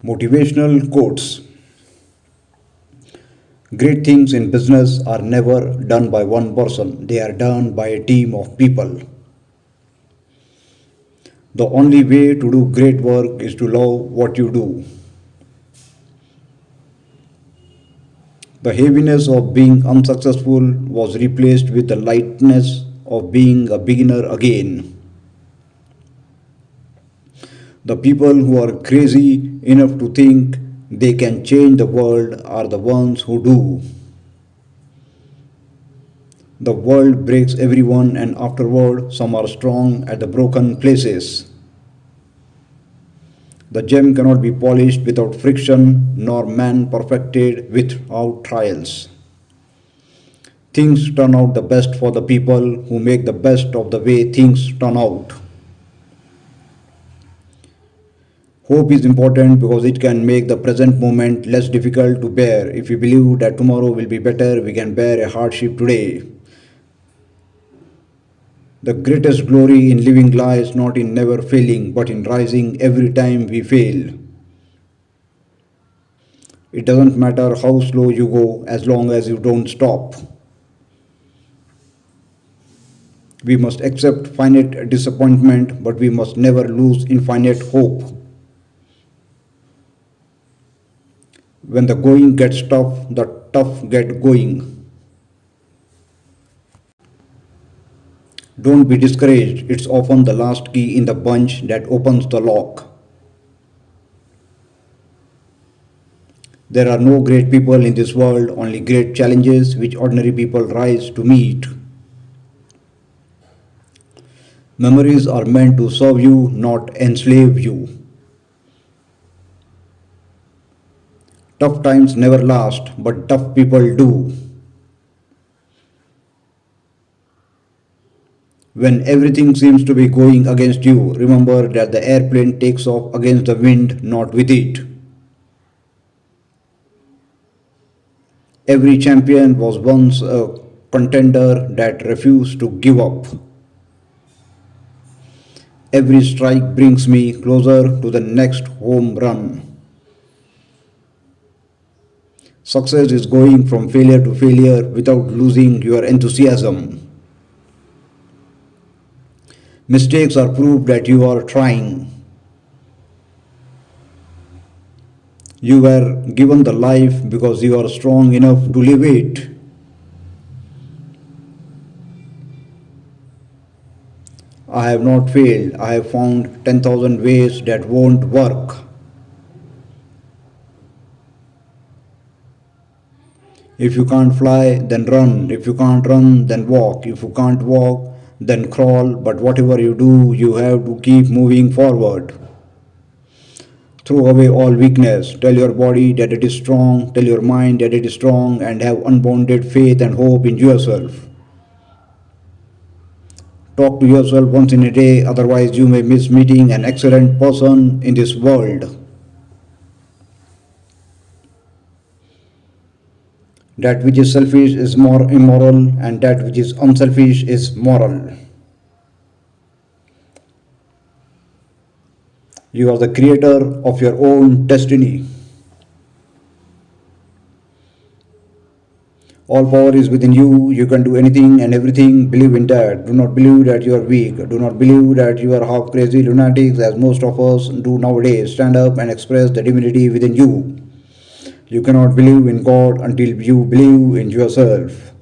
Motivational quotes. Great things in business are never done by one person, they are done by a team of people. The only way to do great work is to love what you do. The heaviness of being unsuccessful was replaced with the lightness of being a beginner again. The people who are crazy enough to think they can change the world are the ones who do. The world breaks everyone, and afterward, some are strong at the broken places. The gem cannot be polished without friction, nor man perfected without trials. Things turn out the best for the people who make the best of the way things turn out. Hope is important because it can make the present moment less difficult to bear. If we believe that tomorrow will be better, we can bear a hardship today. The greatest glory in living lies not in never failing, but in rising every time we fail. It doesn't matter how slow you go as long as you don't stop. We must accept finite disappointment, but we must never lose infinite hope. When the going gets tough, the tough get going. Don't be discouraged, it's often the last key in the bunch that opens the lock. There are no great people in this world, only great challenges which ordinary people rise to meet. Memories are meant to serve you, not enslave you. Tough times never last, but tough people do. When everything seems to be going against you, remember that the airplane takes off against the wind, not with it. Every champion was once a contender that refused to give up. Every strike brings me closer to the next home run. Success is going from failure to failure without losing your enthusiasm. Mistakes are proof that you are trying. You were given the life because you are strong enough to live it. I have not failed. I have found 10,000 ways that won't work. If you can't fly, then run. If you can't run, then walk. If you can't walk, then crawl. But whatever you do, you have to keep moving forward. Throw away all weakness. Tell your body that it is strong. Tell your mind that it is strong, and have unbounded faith and hope in yourself. Talk to yourself once in a day, otherwise, you may miss meeting an excellent person in this world. That which is selfish is more immoral, and that which is unselfish is moral. You are the creator of your own destiny. All power is within you. You can do anything and everything. Believe in that. Do not believe that you are weak. Do not believe that you are half crazy lunatics as most of us do nowadays. Stand up and express the divinity within you. You cannot believe in God until you believe in yourself.